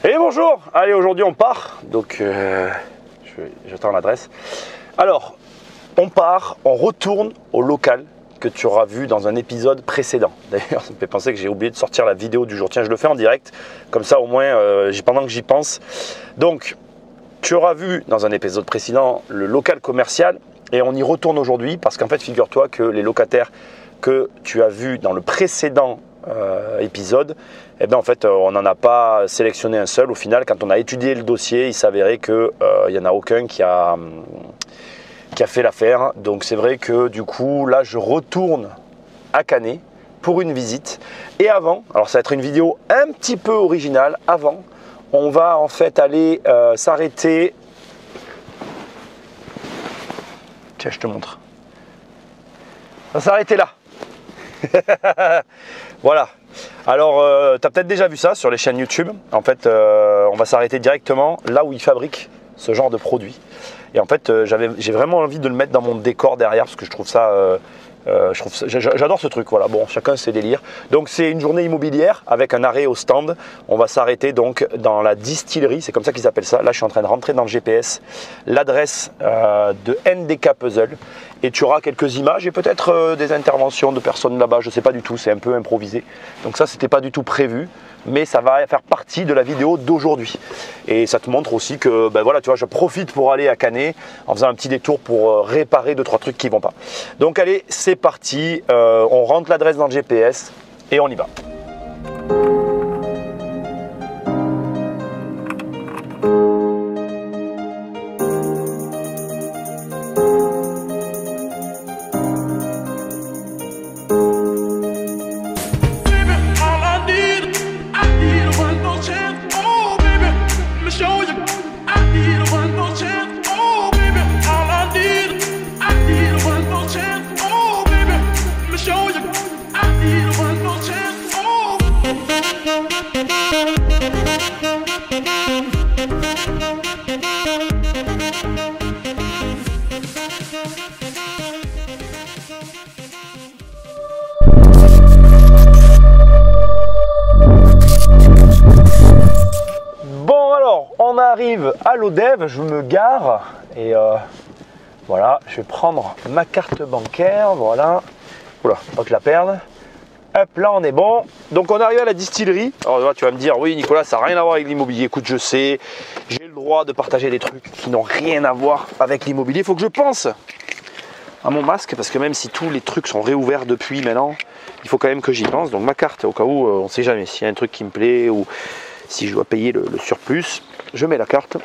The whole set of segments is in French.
Et bonjour. Allez, aujourd'hui on part. Donc j'attends l'adresse. Alors, on part, on retourne au local que tu auras vu dans un épisode précédent. D'ailleurs, ça me fait penser que j'ai oublié de sortir la vidéo du jour. Tiens, je le fais en direct. Comme ça, au moins, pendant que j'y pense. Donc, tu auras vu dans un épisode précédent le local commercial. Et on y retourne aujourd'hui parce qu'en fait, figure-toi que les locataires que tu as vus dans le précédent épisode, eh bien en fait on n'en a pas sélectionné un seul. Au final, quand on a étudié le dossier, il s'avérait qu'il n'y en a aucun qui a fait l'affaire. Donc c'est vrai que du coup là je retourne à Canet pour une visite. Et avant, alors ça va être une vidéo un petit peu originale, avant on va en fait aller s'arrêter. Tiens, je te montre. On va s'arrêter là. Voilà. Alors, tu as peut-être déjà vu ça sur les chaînes YouTube. En fait, on va s'arrêter directement là où ils fabriquent ce genre de produit. Et en fait, j'ai vraiment envie de le mettre dans mon décor derrière parce que je trouve ça... j'adore ce truc, voilà. Bon, chacun ses délires. Donc c'est une journée immobilière avec un arrêt au stand. On va s'arrêter donc dans la distillerie, c'est comme ça qu'ils appellent ça. Là, je suis en train de rentrer dans le GPS l'adresse de NDK Puzzle. Et tu auras quelques images et peut-être des interventions de personnes là-bas. Je ne sais pas du tout, c'est un peu improvisé. Donc ça, c'était pas du tout prévu. Mais ça va faire partie de la vidéo d'aujourd'hui. Et ça te montre aussi que, ben voilà, tu vois, je profite pour aller à Canet en faisant un petit détour pour réparer 2-3 trucs qui vont pas. Donc allez, c'est parti. On rentre l'adresse dans le GPS et on y va. On arrive à l'Odève, je me gare et voilà, je vais prendre ma carte bancaire, voilà. Oula, pas que je la perde. Hop, là on est bon. Donc on arrive à la distillerie. Alors là, tu vas me dire, oui Nicolas, ça n'a rien à voir avec l'immobilier. Écoute, je sais, j'ai le droit de partager des trucs qui n'ont rien à voir avec l'immobilier. Il faut que je pense à mon masque, parce que même si tous les trucs sont réouverts depuis maintenant, il faut quand même que j'y pense. Donc ma carte, au cas où, on ne sait jamais, s'il y a un truc qui me plaît ou si je dois payer le surplus, je mets la carte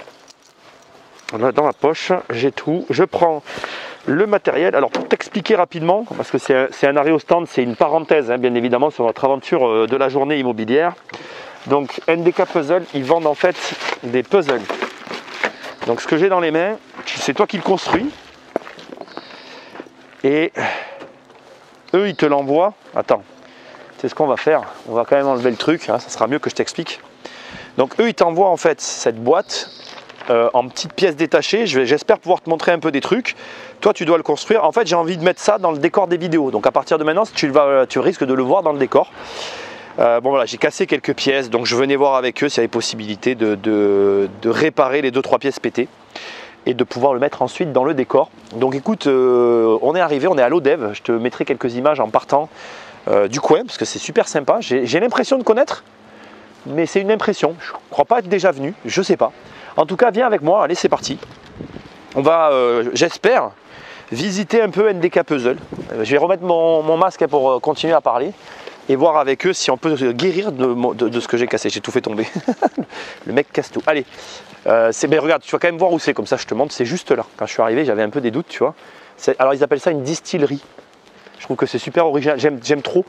dans ma poche, j'ai tout. Je prends le matériel. Alors pour t'expliquer rapidement, parce que c'est un arrêt au stand, c'est une parenthèse bien évidemment sur notre aventure de la journée immobilière. Donc NDK Puzzle, ils vendent en fait des puzzles. Donc ce que j'ai dans les mains, c'est toi qui le construis. Et eux ils te l'envoient. Attends, c'est ce qu'on va faire. On va quand même enlever le truc, hein, ça sera mieux que je t'explique. Donc eux ils t'envoient en fait cette boîte en petites pièces détachées. J'espère pouvoir te montrer un peu des trucs. Toi tu dois le construire. En fait j'ai envie de mettre ça dans le décor des vidéos. Donc à partir de maintenant tu risques de le voir dans le décor. Bon voilà, j'ai cassé quelques pièces. Donc je venais voir avec eux s'il y avait possibilité de réparer les 2-3 pièces pétées et de pouvoir le mettre ensuite dans le décor. Donc écoute, on est arrivé, on est à l'Odève. Je te mettrai quelques images en partant du coin parce que c'est super sympa. J'ai l'impression de connaître, mais c'est une impression. Je ne crois pas être déjà venu, je sais pas. En tout cas, viens avec moi, allez, c'est parti. On va, j'espère, visiter un peu NDK Puzzle. Je vais remettre mon masque pour continuer à parler et voir avec eux si on peut guérir de ce que j'ai cassé. J'ai tout fait tomber. Le mec casse tout. Allez, mais regarde, tu vas quand même voir où c'est, comme ça je te montre, c'est juste là. Quand je suis arrivé, j'avais un peu des doutes, tu vois. Alors ils appellent ça une distillerie. Je trouve que c'est super original, j'aime trop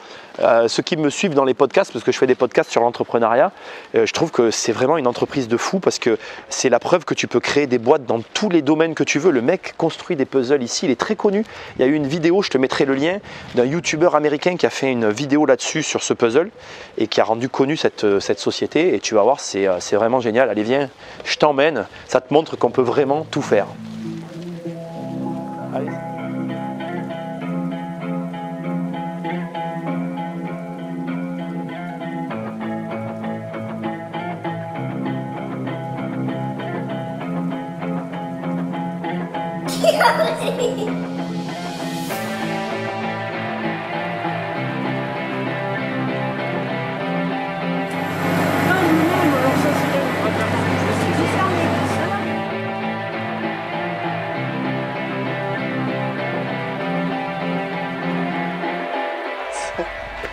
ceux qui me suivent dans les podcasts, parce que je fais des podcasts sur l'entrepreneuriat. Je trouve que c'est vraiment une entreprise de fou, parce que c'est la preuve que tu peux créer des boîtes dans tous les domaines que tu veux. Le mec construit des puzzles ici, il est très connu. Il y a eu une vidéo, je te mettrai le lien, d'un youtubeur américain qui a fait une vidéo là-dessus sur ce puzzle et qui a rendu connu cette société. Et tu vas voir, c'est vraiment génial. Allez, viens, je t'emmène, ça te montre qu'on peut vraiment tout faire. Allez.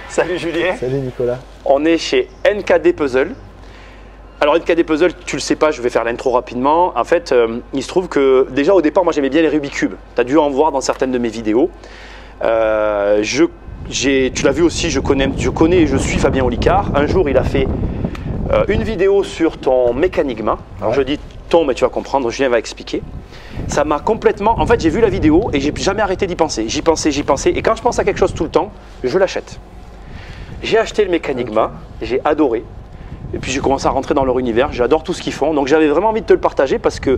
Salut Julien. Salut Nicolas. On est chez NKD Puzzle. Alors NKD Puzzle, tu le sais pas, je vais faire l'intro rapidement. En fait, il se trouve que déjà au départ, moi j'aimais bien les Rubik's Cube. Tu as dû en voir dans certaines de mes vidéos. Tu l'as vu aussi, je connais et je suis Fabien Olicard. Un jour, il a fait une vidéo sur ton Mécanigma. Alors je dis ton, mais tu vas comprendre, Julien va expliquer. Ça m'a complètement... En fait, j'ai vu la vidéo et j'ai jamais arrêté d'y penser. J'y pensais. Et quand je pense à quelque chose tout le temps, je l'achète. J'ai acheté le Mécanigma, j'ai adoré. Et puis j'ai commencé à rentrer dans leur univers. J'adore tout ce qu'ils font. Donc j'avais vraiment envie de te le partager parce que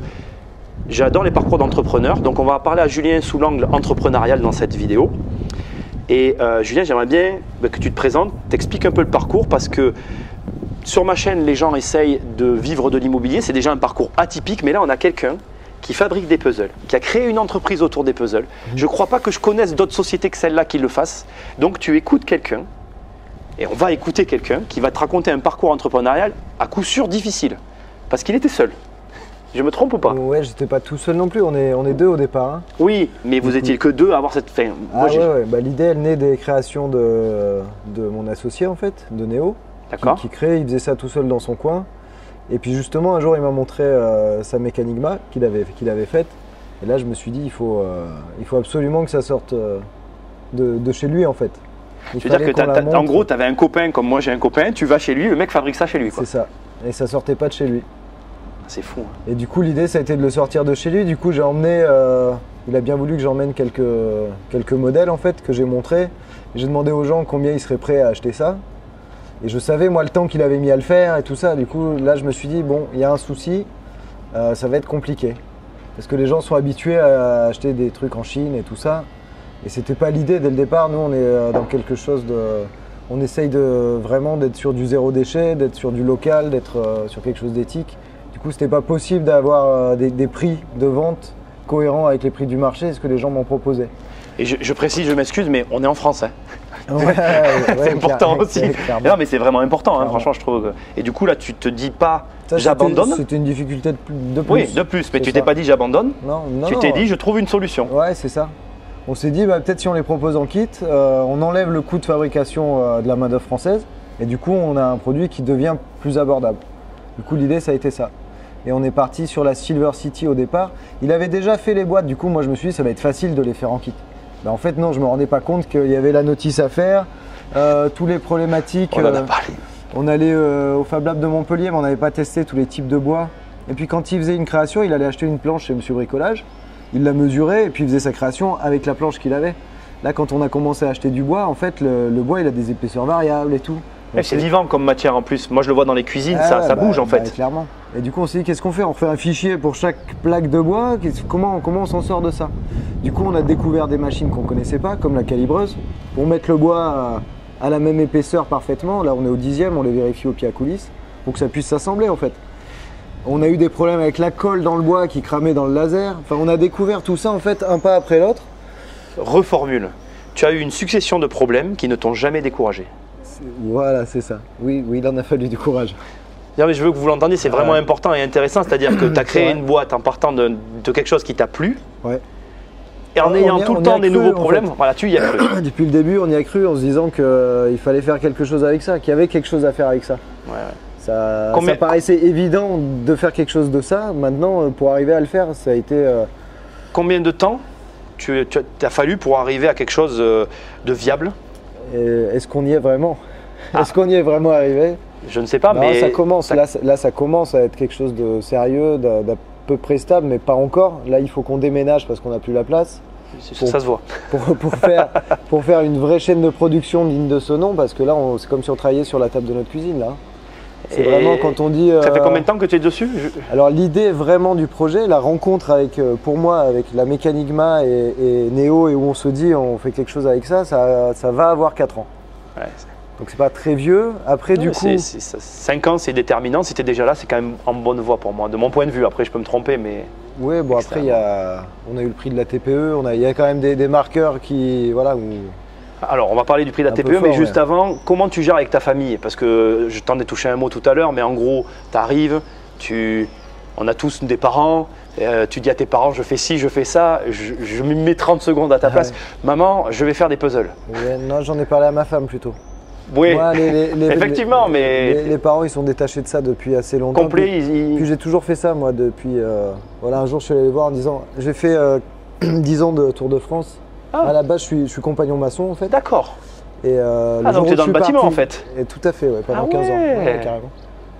j'adore les parcours d'entrepreneurs. Donc on va parler à Julien sous l'angle entrepreneurial dans cette vidéo. Et Julien, j'aimerais bien que tu te présentes, t'expliques un peu le parcours parce que sur ma chaîne, les gens essayent de vivre de l'immobilier. C'est déjà un parcours atypique, mais là on a quelqu'un qui fabrique des puzzles, qui a créé une entreprise autour des puzzles. Je ne crois pas que je connaisse d'autres sociétés que celle-là qui le fassent. Donc tu écoutes quelqu'un. Et on va écouter quelqu'un qui va te raconter un parcours entrepreneurial à coup sûr difficile. Parce qu'il était seul. Je me trompe ou pas? Ouais, j'étais pas tout seul non plus, on est deux au départ. Hein. Oui, mais vous étiez que deux à avoir cette fin. Bah, l'idée elle naît des créations de mon associé en fait, de Néo. Qui crée, il faisait ça tout seul dans son coin. Et puis justement un jour il m'a montré sa Mécanigma qu'il avait faite. Et là je me suis dit il faut absolument que ça sorte de chez lui en fait. C'est-à-dire que en gros, tu avais un copain comme moi j'ai un copain, tu vas chez lui, le mec fabrique ça chez lui. C'est ça. Et ça sortait pas de chez lui. C'est fou. Hein. Et du coup, l'idée, ça a été de le sortir de chez lui. Du coup, j'ai emmené, il a bien voulu que j'emmène quelques modèles en fait, que j'ai montrés. J'ai demandé aux gens combien ils seraient prêts à acheter ça. Et je savais, moi, le temps qu'il avait mis à le faire et tout ça. Du coup, là, je me suis dit, bon, il y a un souci, ça va être compliqué. Parce que les gens sont habitués à acheter des trucs en Chine et tout ça. Et c'était pas l'idée dès le départ. Nous, on est dans quelque chose de... On essaye vraiment d'être sur du zéro déchet, d'être sur du local, d'être sur quelque chose d'éthique. Du coup, c'était pas possible d'avoir des prix de vente cohérents avec les prix du marché, ce que les gens m'ont proposé. Et je précise, je m'excuse, mais on est en France. Hein. Ouais, c'est important aussi. Non, mais c'est vraiment important, hein, franchement, je trouve. Et du coup, là, tu te dis pas j'abandonne. C'était une difficulté de plus. Oui, de plus, mais tu t'es pas dit j'abandonne. Non, tu t'es dit je trouve une solution. Ouais, c'est ça. On s'est dit peut-être si on les propose en kit, on enlève le coût de fabrication de la main-d'œuvre française et du coup on a un produit qui devient plus abordable. Du coup l'idée ça a été ça. Et on est parti sur la Silver City au départ. Il avait déjà fait les boîtes, du coup moi je me suis dit ça va être facile de les faire en kit. Ben, en fait non, je me rendais pas compte qu'il y avait la notice à faire, tous les problématiques. On en a parlé. On allait au Fab Lab de Montpellier mais on n'avait pas testé tous les types de bois. Et puis quand il faisait une création, il allait acheter une planche chez Monsieur Bricolage. Il l'a mesuré et puis il faisait sa création avec la planche qu'il avait. Là, quand on a commencé à acheter du bois, en fait, le bois, il a des épaisseurs variables et tout. C'est vivant comme matière en plus. Moi, je le vois dans les cuisines, ça bouge en fait. Clairement. Et du coup, on s'est dit, qu'est-ce qu'on fait? On fait un fichier pour chaque plaque de bois. Comment on s'en sort de ça? Du coup, on a découvert des machines qu'on ne connaissait pas, comme la calibreuse, pour mettre le bois à la même épaisseur parfaitement. Là, on est au 10e, on les vérifie au pied à coulisses, pour que ça puisse s'assembler en fait. On a eu des problèmes avec la colle dans le bois qui cramait dans le laser. Enfin, on a découvert tout ça en fait un pas après l'autre. Reformule. Tu as eu une succession de problèmes qui ne t'ont jamais découragé. Voilà, c'est ça. Oui, il en a fallu du courage. Non, mais je veux que vous l'entendiez, c'est vraiment important et intéressant. C'est-à-dire que tu as créé une boîte en partant de quelque chose qui t'a plu. Ouais. Et en ayant tout le temps des nouveaux problèmes, voilà, tu y as cru. Depuis le début, on y a cru en se disant qu'il fallait faire quelque chose avec ça, qu'il y avait quelque chose à faire avec ça. Ouais. Ça paraissait évident de faire quelque chose de ça. Maintenant, pour arriver à le faire, ça a été... Combien de temps t'as fallu pour arriver à quelque chose de viable? Est-ce qu'on y est vraiment? Est-ce qu'on y est vraiment arrivé? Je ne sais pas, non, mais... Ça commence, là, ça commence à être quelque chose de sérieux, d'à peu près stable, mais pas encore. Là, il faut qu'on déménage parce qu'on n'a plus la place. Ça se voit. Pour faire une vraie chaîne de production digne de ce nom, parce que là, c'est comme si on travaillait sur la table de notre cuisine, là. C'est vraiment quand on dit... Ça fait combien de temps que tu es dessus? Alors l'idée vraiment du projet, la rencontre avec, pour moi avec la Mécanigma et Néo, et où on se dit on fait quelque chose avec ça va avoir 4 ans. Ouais, donc c'est pas très vieux. Après du coup... 5 ans c'est déterminant, si tu es déjà là c'est quand même en bonne voie pour moi, de mon point de vue. Après je peux me tromper mais... Oui, bon après on a eu le prix de la TPE, il y a quand même des marqueurs qui, voilà, où... Alors, on va parler du prix de la Un peu TPE, fort, mais juste ouais. avant, comment tu gères avec ta famille? Parce que je t'en ai touché un mot tout à l'heure, mais en gros, tu arrives, on a tous des parents, tu dis à tes parents, je fais ci, je fais ça, je me mets 30 secondes à ta place. Ouais. Maman, je vais faire des puzzles. Ouais, non, j'en ai parlé à ma femme plutôt. Oui, Moi, effectivement, mais les parents, ils sont détachés de ça depuis assez longtemps. complet, Puis j'ai toujours fait ça, moi, depuis... voilà, un jour, je suis allé les voir en disant... J'ai fait 10 ans de Tour de France. Ah. À la base, je suis compagnon maçon, en fait. D'accord. Et, Ah, donc tu es dans le bâtiment, en fait. Et tout à fait, ouais, pendant Ah 15 ans. ouais. Ouais, carrément.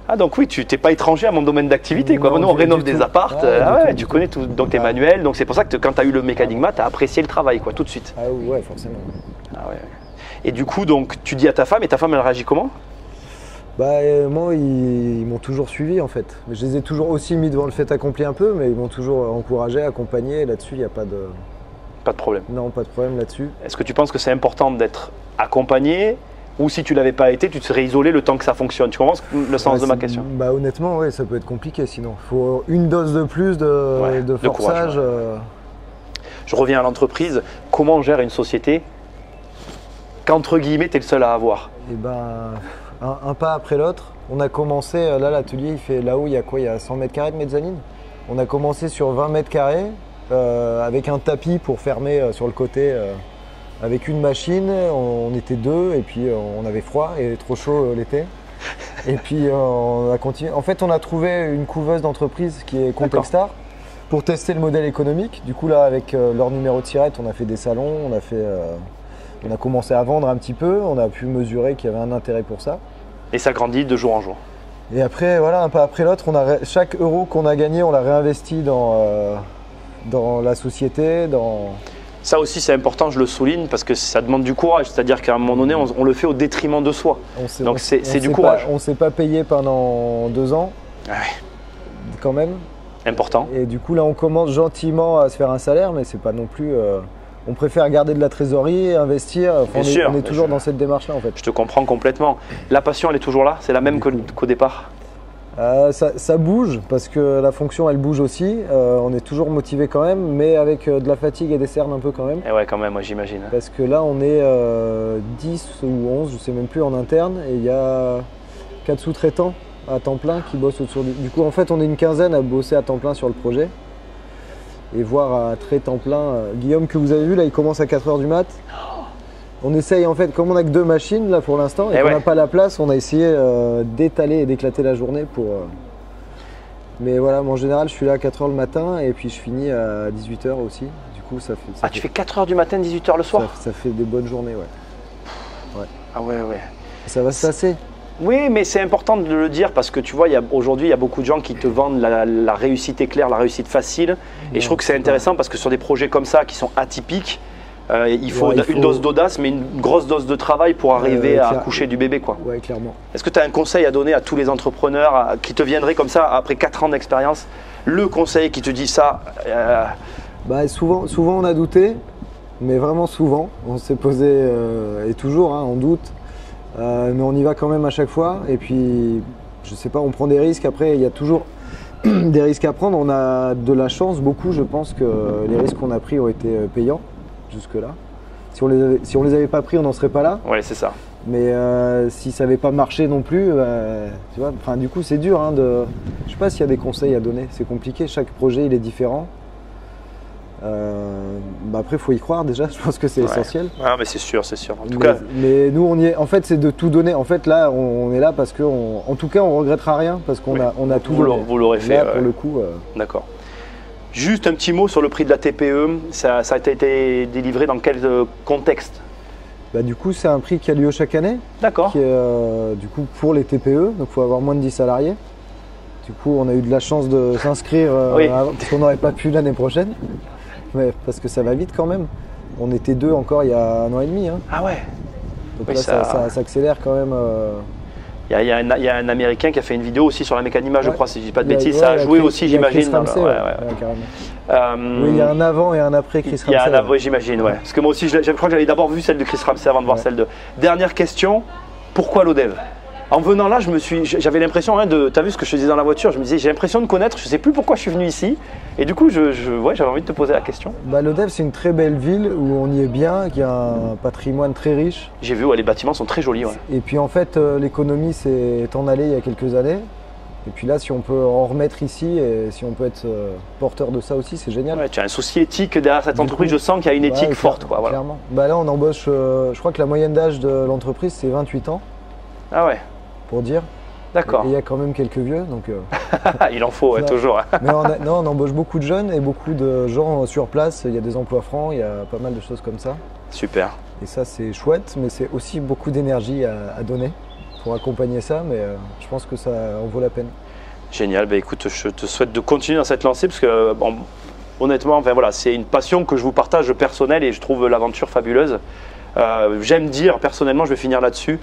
Ah donc oui, tu n'es pas étranger à mon domaine d'activité. Quoi. Non, Nous, on rénove du des tout. appartes, Ouais, du tu tout. connais tout, donc tu es Ouais. manuel, donc c'est pour ça que quand tu as eu le mécanigma, tu as apprécié le travail quoi, tout de suite. Ah ouais, forcément. Ah ouais. Et du coup, donc, tu dis à ta femme, et ta femme, elle réagit comment? Bah, moi, ils m'ont toujours suivi, en fait. Je les ai toujours aussi mis devant le fait accompli un peu, mais ils m'ont toujours encouragé, accompagné. Là-dessus, il n'y a pas de... Pas de problème. Non, pas de problème là-dessus. Est-ce que tu penses que c'est important d'être accompagné, ou si tu l'avais pas été, tu te serais isolé le temps que ça fonctionne? Tu comprends le sens de ma question? Bah, honnêtement, ouais, ça peut être compliqué sinon. Il faut une dose de plus Ouais, de de courage, forçage. ouais. Je reviens à l'entreprise. Comment on gère une société qu'entre guillemets, tu es le seul à avoir? Et ben, un pas après l'autre. On a commencé, là, l'atelier, il fait là-haut, il y a quoi? Il y a 100 mètres carrés de mezzanine. On a commencé sur 20 mètres carrés avec un tapis pour fermer sur le côté. Avec une machine, on était deux et puis on avait froid et trop chaud l'été. Et puis on a continué. En fait, on a trouvé une couveuse d'entreprise qui est Contextar pour tester le modèle économique. Du coup, là, avec leur numéro de tirette, on a fait des salons, on a commencé à vendre un petit peu, on a pu mesurer qu'il y avait un intérêt pour ça. Et ça grandit de jour en jour. Et après, voilà, un pas après l'autre, chaque euro qu'on a gagné, on l'a réinvesti dans la société, Ça aussi, c'est important, je le souligne, parce que ça demande du courage. C'est-à-dire qu'à un moment donné, on le fait au détriment de soi. Donc c'est du courage. On ne s'est pas payé pendant 2 ans, Ah ouais, quand même. important. Et du coup, là, on commence gentiment à se faire un salaire, mais c'est pas non plus. On préfère garder de la trésorerie, investir. Enfin, Bien sûr, on est bien toujours sûr. dans cette démarche-là, en fait. Je te comprends complètement. La passion, elle est toujours là? C'est la même qu'au départ? Ça bouge parce que la fonction elle bouge aussi, on est toujours motivé quand même, mais avec de la fatigue et des cernes un peu quand même. Eh ouais, quand même, moi j'imagine. Parce que là on est 10 ou 11, je sais même plus en interne, et il y a 4 sous-traitants à temps plein qui bossent autour du coup en fait on est une quinzaine à bosser à temps plein sur le projet. Et voir à très temps plein, Guillaume que vous avez vu là il commence à 4 h du mat. On essaye en fait, comme on n'a que 2 machines là pour l'instant et qu'on n'a pas la place, on a essayé d'étaler et d'éclater la journée pour. Mais voilà, moi, en général, je suis là à 4 h le matin et puis je finis à 18 h aussi. Du coup, ça fait. Tu fais 4 h du matin, 18 h le soir? Ça fait des bonnes journées, ouais. Ah ouais, ouais. Ça va se passer. Oui, mais c'est important de le dire parce que tu vois, aujourd'hui, il y a beaucoup de gens qui te vendent la réussite éclair, la réussite facile. Et je trouve que c'est intéressant parce que sur des projets comme ça qui sont atypiques, il faut une dose d'audace, mais une grosse dose de travail pour arriver à accoucher du bébé, quoi. Ouais, clairement. Est-ce que tu as un conseil à donner à tous les entrepreneurs qui te viendraient comme ça après 4 ans d'expérience? Le conseil qui te dit ça Bah, souvent, on a douté, mais vraiment souvent. On s'est posé, et toujours, hein, on doute. Mais on y va quand même à chaque fois. Et puis, je sais pas, on prend des risques. Après, il y a toujours des risques à prendre. On a de la chance, beaucoup. Je pense que les risques qu'on a pris ont été payants jusque-là. Si on les avait pas pris, on n'en serait pas là. Oui, c'est ça. Mais si ça n'avait pas marché non plus, tu vois, enfin, du coup, c'est dur. Hein, je sais pas s'il y a des conseils à donner. C'est compliqué. Chaque projet, il est différent. Après, il faut y croire déjà, je pense que c'est essentiel. Ah, mais c'est sûr, c'est sûr. En tout cas, mais nous, on y est. En fait, c'est de tout donner. En fait, là, on est là parce que, en tout cas, on regrettera rien parce qu'on a tout donné. Vous l'aurez fait. Là, pour le coup. D'accord. Juste un petit mot sur le prix de la TPE. Ça a été délivré dans quel contexte? Bah, du coup, c'est un prix qui a lieu chaque année. D'accord. Qui est du coup pour les TPE, donc il faut avoir moins de 10 salariés. Du coup, on a eu de la chance de s'inscrire parce qu'on n'aurait pas pu l'année prochaine. Mais parce que ça va vite quand même. On était 2 encore il y a 1 an et demi. Hein. Ah ouais. Donc oui, là, ça s'accélère quand même. Il y a un Américain qui a fait une vidéo aussi sur la mécanima, je crois, si je dis pas de bêtises. Ouais, ça a joué aussi, j'imagine. Oui, il y a un avant et un après Chris Ramsey. Il y a un avant, j'imagine, ouais. Parce que moi aussi, je crois que j'avais d'abord vu celle de Chris Ramsey avant de voir celle de. Dernière question, pourquoi l'ODEV? En venant là, j'avais l'impression, hein, tu as vu ce que je te disais dans la voiture, je me disais j'ai l'impression de connaître, je sais plus pourquoi je suis venu ici. Et du coup, ouais, j'avais envie de te poser la question. Bah, Lodève, c'est une très belle ville où on y est bien, qui a un patrimoine très riche. J'ai vu, ouais, les bâtiments sont très jolis. Ouais. Et puis en fait, l'économie s'est en allée il y a quelques années. Et puis là, si on peut en remettre ici et si on peut être porteur de ça aussi, c'est génial. Ouais, tu as un souci éthique derrière cette entreprise, je sens qu'il y a une éthique forte. Quoi, voilà. Clairement. Bah là, on embauche, je crois que la moyenne d'âge de l'entreprise, c'est 28 ans. Ah ouais. Pour dire. D'accord. Et il y a quand même quelques vieux. Donc, il en faut, ouais, toujours. Mais on embauche beaucoup de jeunes et beaucoup de gens sur place. Il y a des emplois francs, il y a pas mal de choses comme ça. Super. Et ça, c'est chouette, mais c'est aussi beaucoup d'énergie à donner pour accompagner ça. Mais je pense que ça en vaut la peine. Génial. Bah, écoute, je te souhaite de continuer dans cette lancée parce que, bon, honnêtement, enfin, voilà, c'est une passion que je vous partage personnelle et je trouve l'aventure fabuleuse. J'aime dire, personnellement, je vais finir là-dessus.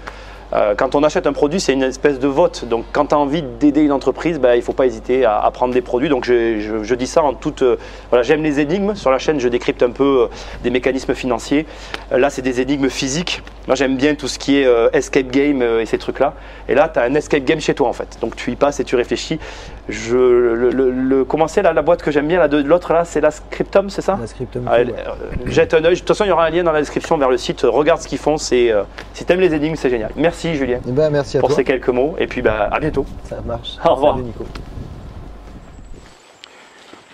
Quand on achète un produit, c'est une espèce de vote. Donc, quand tu as envie d'aider une entreprise, il ne faut pas hésiter à prendre des produits. Donc, je dis ça en toute… voilà, j'aime les énigmes. Sur la chaîne, je décrypte un peu des mécanismes financiers. Là, c'est des énigmes physiques. Moi, j'aime bien tout ce qui est escape game et ces trucs-là. Et là, tu as un escape game chez toi, en fait. Donc, tu y passes et tu réfléchis. Comment c'est la boîte que j'aime bien, l'autre là, c'est la Scriptum, c'est ça? La Scriptum. Jette un œil. De toute façon, il y aura un lien dans la description vers le site. Regarde ce qu'ils font. Si tu aimes les énigmes, c'est génial. Merci Julien. Merci à pour toi. ces quelques mots. Et puis, à bientôt. Ça marche. Au revoir. Salut, Nico.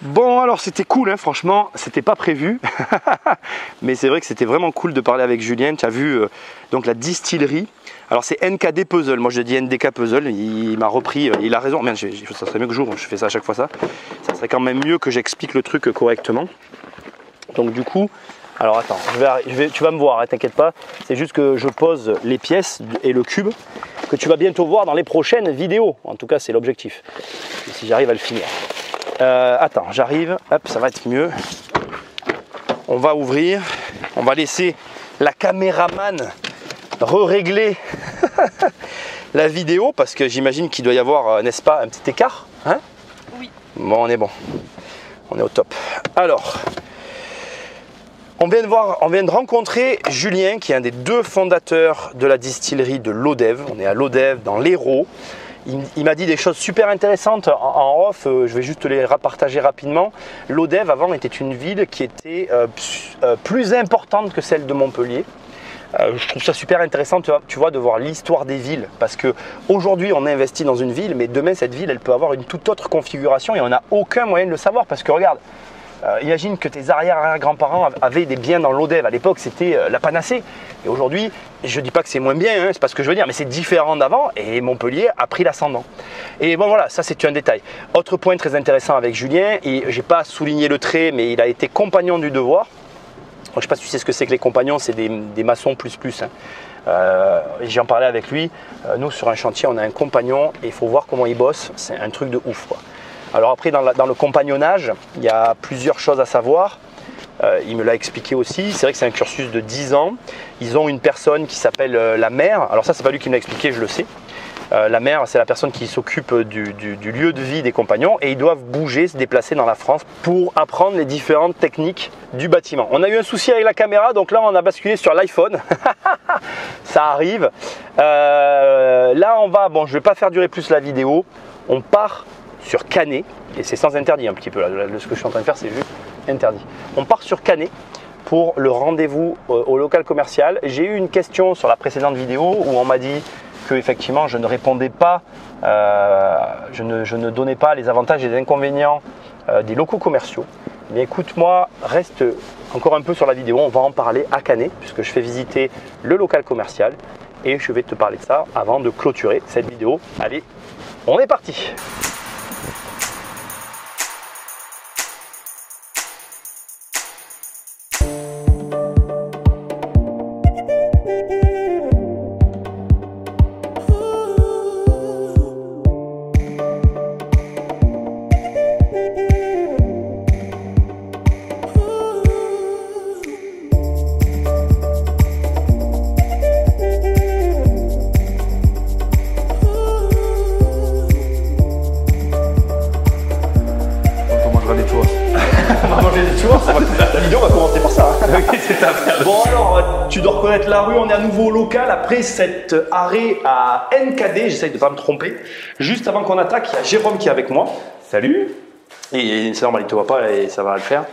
Bon, alors c'était cool, hein, franchement, c'était pas prévu, mais c'est vrai que c'était vraiment cool de parler avec Julien. Tu as vu donc la distillerie. Alors c'est NKD Puzzle, moi je dis NDK Puzzle, il m'a repris, il a raison. Merde, ça serait mieux que je fais ça à chaque fois ça. Ça serait quand même mieux que j'explique le truc correctement. Donc du coup, alors attends, tu vas me voir, hein, t'inquiète pas. C'est juste que je pose les pièces et le cube que tu vas bientôt voir dans les prochaines vidéos. En tout cas, c'est l'objectif. Et si j'arrive à le finir. Attends, j'arrive, hop, ça va être mieux. On va ouvrir, on va laisser la caméraman régler la vidéo parce que j'imagine qu'il doit y avoir, n'est-ce pas, un petit écart, hein? Oui. Bon, on est bon, on est au top. Alors, on vient de rencontrer Julien qui est un des deux fondateurs de la distillerie de Lodève. On est à Lodève dans l'Hérault. Il m'a dit des choses super intéressantes en off, je vais juste les partager rapidement. Lodève avant était une ville qui était plus importante que celle de Montpellier. Je trouve ça super intéressant, tu vois, de voir l'histoire des villes, parce qu'aujourd'hui on investit dans une ville, mais demain cette ville elle peut avoir une toute autre configuration et on n'a aucun moyen de le savoir, parce que regarde, imagine que tes arrière-grands-parents avaient des biens dans Lodève. À l'époque, c'était la panacée. Et aujourd'hui, je ne dis pas que c'est moins bien, hein, c'est pas ce que je veux dire, mais c'est différent d'avant et Montpellier a pris l'ascendant. Et bon voilà, ça c'est un détail. Autre point très intéressant avec Julien, et je n'ai pas souligné le trait, mais il a été compagnon du devoir. Je ne sais pas si tu sais ce que c'est que les compagnons, c'est des maçons plus. Hein. J'en parlais avec lui. Nous, sur un chantier, on a un compagnon et il faut voir comment il bosse. C'est un truc de ouf, quoi. Alors après, dans le compagnonnage, il y a plusieurs choses à savoir. Il me l'a expliqué aussi. C'est vrai que c'est un cursus de 10 ans. Ils ont une personne qui s'appelle la mère. Alors ça, c'est pas lui qui me l'a expliqué, je le sais. La mère, c'est la personne qui s'occupe du lieu de vie des compagnons et ils doivent bouger, se déplacer dans la France pour apprendre les différentes techniques du bâtiment. On a eu un souci avec la caméra, donc là on a basculé sur l'iPhone. Ça arrive. Là on va, bon je vais pas faire durer plus la vidéo, on part sur Canet, et c'est sans interdit un petit peu, là, ce que je suis en train de faire c'est juste interdit. On part sur Canet pour le rendez-vous au local commercial. J'ai eu une question sur la précédente vidéo où on m'a dit que effectivement je ne répondais pas, je ne donnais pas les avantages et les inconvénients des locaux commerciaux. Mais écoute-moi, reste encore un peu sur la vidéo, on va en parler à Canet puisque je fais visiter le local commercial et je vais te parler de ça avant de clôturer cette vidéo. Allez, on est parti! La vidéo va commencer par ça. Bon alors, tu dois reconnaître la rue, on est à nouveau au local après cet arrêt à NKD, j'essaye de ne pas me tromper. Juste avant qu'on attaque, il y a Jérôme qui est avec moi. Salut. Et c'est normal, il ne te voit pas et ça va le faire.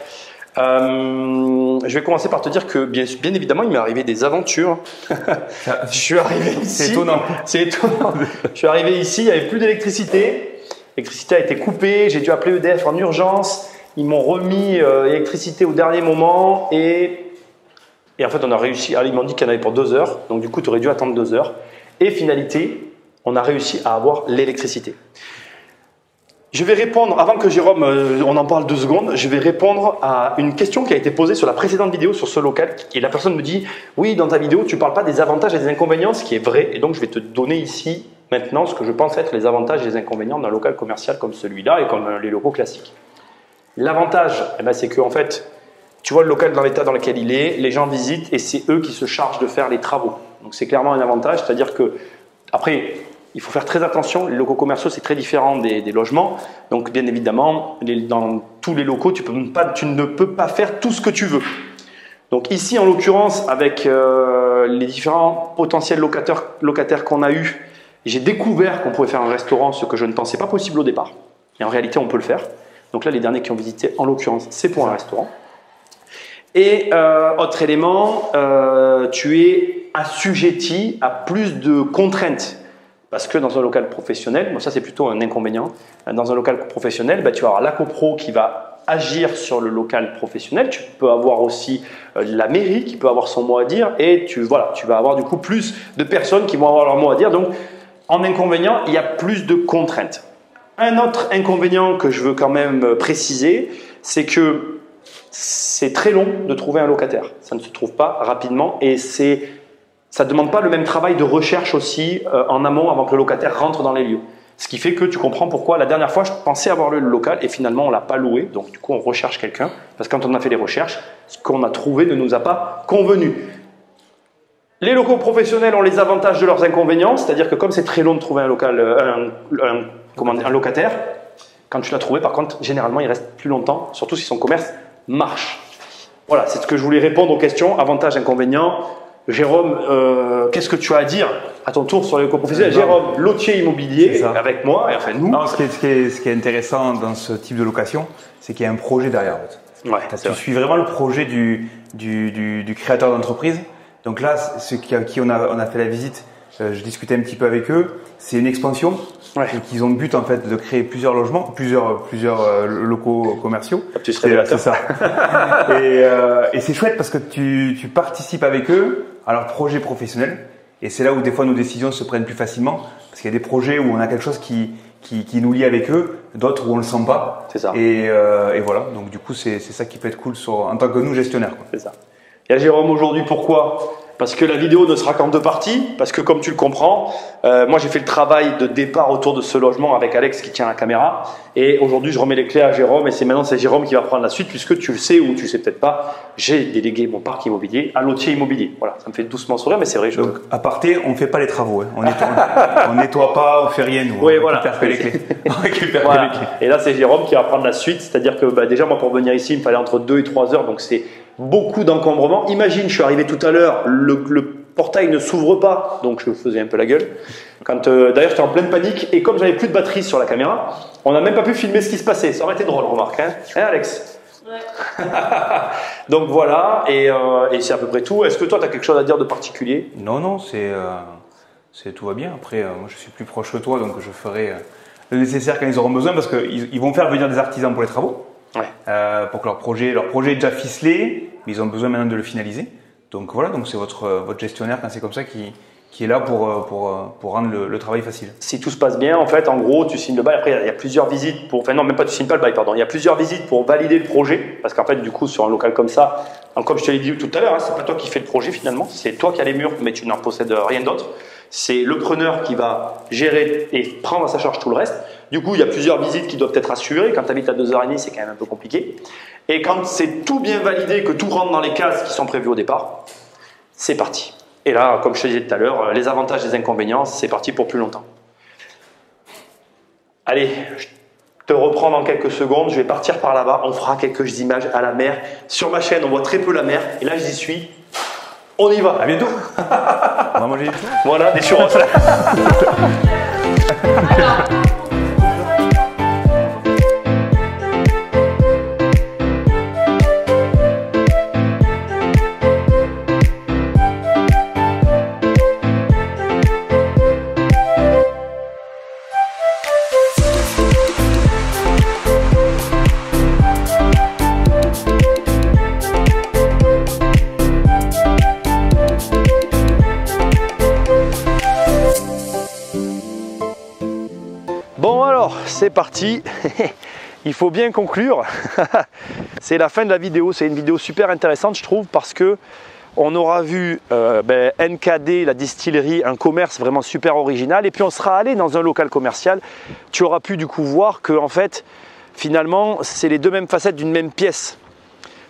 Je vais commencer par te dire que bien évidemment il m'est arrivé des aventures. Je suis arrivé ici. C'est étonnant. C'est étonnant. Je suis arrivé ici, il n'y avait plus d'électricité. L'électricité a été coupée, j'ai dû appeler EDF en urgence. Ils m'ont remis l'électricité au dernier moment et en fait on a réussi. Ils m'ont dit qu'il y en avait pour 2 heures, donc du coup tu aurais dû attendre 2 heures. Et finalité, on a réussi à avoir l'électricité. Je vais répondre, avant que Jérôme, on en parle 2 secondes, je vais répondre à une question qui a été posée sur la précédente vidéo sur ce local. Et la personne me dit, oui, dans ta vidéo, tu ne parles pas des avantages et des inconvénients, ce qui est vrai. Et donc, je vais te donner ici, maintenant, ce que je pense être les avantages et les inconvénients d'un local commercial comme celui-là et comme les locaux classiques. L'avantage, eh ben, c'est que, en fait, tu vois le local dans l'état dans lequel il est, les gens visitent et c'est eux qui se chargent de faire les travaux. Donc, c'est clairement un avantage, c'est-à-dire que, après, il faut faire très attention, les locaux commerciaux c'est très différent des logements, donc bien évidemment dans tous les locaux tu ne peux pas faire tout ce que tu veux. Donc ici en l'occurrence avec les différents potentiels locataires qu'on a eu, j'ai découvert qu'on pouvait faire un restaurant, ce que je ne pensais pas possible au départ, et en réalité on peut le faire. Donc là les derniers qui ont visité en l'occurrence c'est pour un restaurant. Et autre élément, tu es assujetti à plus de contraintes. Parce que dans un local professionnel, bon ça c'est plutôt un inconvénient, dans un local professionnel, bah, tu vas avoir la copro qui va agir sur le local professionnel, tu peux avoir aussi la mairie qui peut avoir son mot à dire et tu vas avoir du coup plus de personnes qui vont avoir leur mot à dire. Donc en inconvénient, il y a plus de contraintes. Un autre inconvénient que je veux quand même préciser, c'est que c'est très long de trouver un locataire. Ça ne se trouve pas rapidement et ça ne demande pas le même travail de recherche aussi en amont avant que le locataire rentre dans les lieux. Ce qui fait que tu comprends pourquoi la dernière fois je pensais avoir le local et finalement on ne l'a pas loué. Donc du coup on recherche quelqu'un parce que quand on a fait les recherches, ce qu'on a trouvé ne nous a pas convenu. Les locaux professionnels ont les avantages de leurs inconvénients, c'est-à-dire que comme c'est très long de trouver un locataire, quand tu l'as trouvé par contre généralement il reste plus longtemps, surtout si son commerce marche. Voilà, c'est ce que je voulais répondre aux questions, avantages, inconvénients. Jérôme, qu'est-ce que tu as à dire à ton tour sur les locaux professionnels? Jérôme, lotier immobilier avec moi, et enfin nous. Non, ce qui est intéressant dans ce type de location, c'est qu'il y a un projet derrière. Ouais, tu suis vraiment le projet du créateur d'entreprise. Donc là, ceux qui on a fait la visite, je discutais un petit peu avec eux. C'est une expansion. Ouais. Et qu'ils ont le but en fait de créer plusieurs logements, plusieurs locaux commerciaux. Tu serais révélateur. C'est ça. Et c'est chouette parce que tu participes avec eux à leur projet professionnel. Et c'est là où des fois nos décisions se prennent plus facilement parce qu'il y a des projets où on a quelque chose qui nous lie avec eux, d'autres où on le sent pas. C'est ça. Et voilà. Donc du coup c'est ça qui peut être cool en tant que nous gestionnaires. C'est ça. Il y a Jérôme aujourd'hui. Pourquoi ? Parce que la vidéo ne sera qu'en 2 parties, parce que comme tu le comprends, moi j'ai fait le travail de départ autour de ce logement avec Alex qui tient la caméra, et aujourd'hui je remets les clés à Jérôme, et c'est Jérôme qui va prendre la suite, puisque tu le sais ou tu le sais peut-être pas, j'ai délégué mon parc immobilier à lotier immobilier. Voilà, ça me fait doucement sourire, mais c'est vrai. Donc à parté, on ne fait pas les travaux, hein. On nettoie pas, on fait rien, nous. Oui, on récupère que les clés. On récupère que les clés. Et là c'est Jérôme qui va prendre la suite, c'est-à-dire que déjà moi pour venir ici il me fallait entre 2 et 3 heures, donc c'est beaucoup d'encombrement. Imagine, je suis arrivé tout à l'heure, le portail ne s'ouvre pas, donc je faisais un peu la gueule. D'ailleurs, j'étais en pleine panique et comme j'avais plus de batterie sur la caméra, on n'a même pas pu filmer ce qui se passait. Ça aurait été drôle, remarque, hein, Alex? Ouais. Donc voilà, et c'est à peu près tout. Est-ce que toi, tu as quelque chose à dire de particulier? Non, tout va bien. Après, moi, je suis plus proche que toi, donc je ferai le nécessaire quand ils auront besoin, parce qu'ils vont faire venir des artisans pour les travaux. Ouais. Pour que leur projet est déjà ficelé, mais ils ont besoin maintenant de le finaliser. Donc voilà, donc c'est votre gestionnaire quand c'est comme ça qui est là pour rendre le travail facile. Si tout se passe bien, en fait, en gros, tu signes le bail. Après, il y a plusieurs visites tu signes pas le bail, pardon. Il y a plusieurs visites pour valider le projet, parce qu'en fait, du coup, sur un local comme ça, comme je te l'ai dit tout à l'heure, hein, c'est pas toi qui fais le projet finalement, c'est toi qui as les murs, mais tu n'en possèdes rien d'autre. C'est le preneur qui va gérer et prendre à sa charge tout le reste. Du coup, il y a plusieurs visites qui doivent être assurées. Quand tu habites à 2h30, c'est quand même un peu compliqué. Et quand c'est tout bien validé, que tout rentre dans les cases qui sont prévues au départ, c'est parti. Et là, comme je te disais tout à l'heure, les avantages et les inconvénients, c'est parti pour plus longtemps. Allez, te reprendre en quelques secondes. Je vais partir par là-bas. On fera quelques images à la mer. Sur ma chaîne, on voit très peu la mer. Et là, j'y suis. On y va. À bientôt. On va manger des churros. Voilà, des churros. Bon alors, c'est parti. Il faut bien conclure. C'est la fin de la vidéo. C'est une vidéo super intéressante, je trouve, parce que on aura vu NKD, la distillerie, un commerce vraiment super original. Et puis on sera allé dans un local commercial. Tu auras pu du coup voir que en fait, finalement, c'est les deux mêmes facettes d'une même pièce.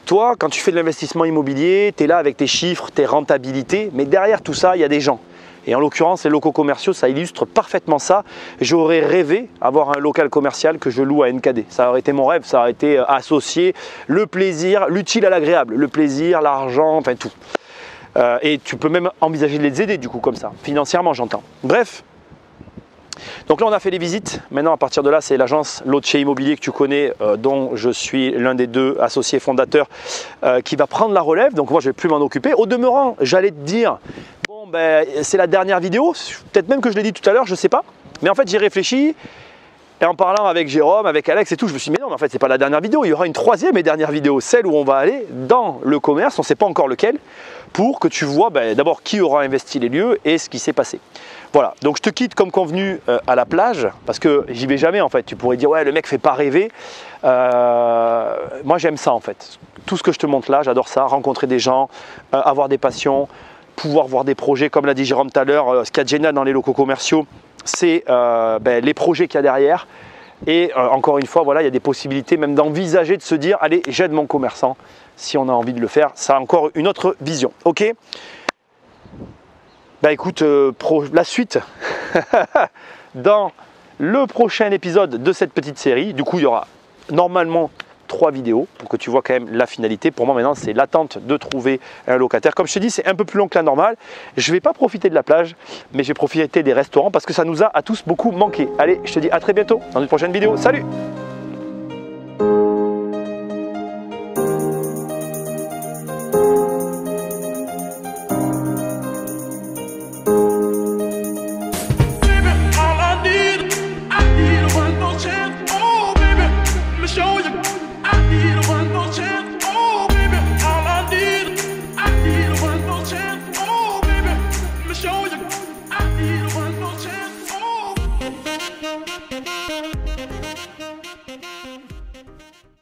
Toi, quand tu fais de l'investissement immobilier, tu es là avec tes chiffres, tes rentabilités, mais derrière tout ça, il y a des gens. Et en l'occurrence, les locaux commerciaux, ça illustre parfaitement ça. J'aurais rêvé avoir un local commercial que je loue à NKD. Ça aurait été mon rêve, ça aurait été associé le plaisir, l'utile à l'agréable, le plaisir, l'argent, enfin tout. Et tu peux même envisager de les aider du coup comme ça, financièrement j'entends. Bref. Donc là on a fait les visites, maintenant à partir de là c'est l'agence Loce Immobilier que tu connais, dont je suis l'un des deux associés fondateurs qui va prendre la relève, donc moi je ne vais plus m'en occuper. Au demeurant, j'allais te dire, bon ben c'est la dernière vidéo, peut-être même que je l'ai dit tout à l'heure, je ne sais pas, mais en fait j'ai réfléchi et en parlant avec Jérôme, avec Alex et tout, je me suis dit mais non mais en fait c'est pas la dernière vidéo, il y aura une troisième et dernière vidéo, celle où on va aller dans le commerce, on ne sait pas encore lequel, pour que tu vois d'abord qui aura investi les lieux et ce qui s'est passé. Voilà, donc je te quitte comme convenu à la plage, parce que j'y vais jamais en fait. Tu pourrais dire ouais le mec fait pas rêver. Moi j'aime ça en fait. Tout ce que je te montre là, j'adore ça, rencontrer des gens, avoir des passions, pouvoir voir des projets, comme l'a dit Jérôme tout à l'heure. Ce qu'il y a de génial dans les locaux commerciaux, c'est les projets qu'il y a derrière. Et encore une fois, voilà, il y a des possibilités même d'envisager de se dire allez, j'aide mon commerçant si on a envie de le faire. Ça a encore une autre vision. Ok. Bah écoute, la suite dans le prochain épisode de cette petite série. Du coup, il y aura normalement 3 vidéos pour que tu vois quand même la finalité. Pour moi maintenant, c'est l'attente de trouver un locataire. Comme je te dis, c'est un peu plus long que la normale. Je ne vais pas profiter de la plage, mais je vais profiter des restaurants parce que ça nous a à tous beaucoup manqué. Allez, je te dis à très bientôt dans une prochaine vidéo. Salut!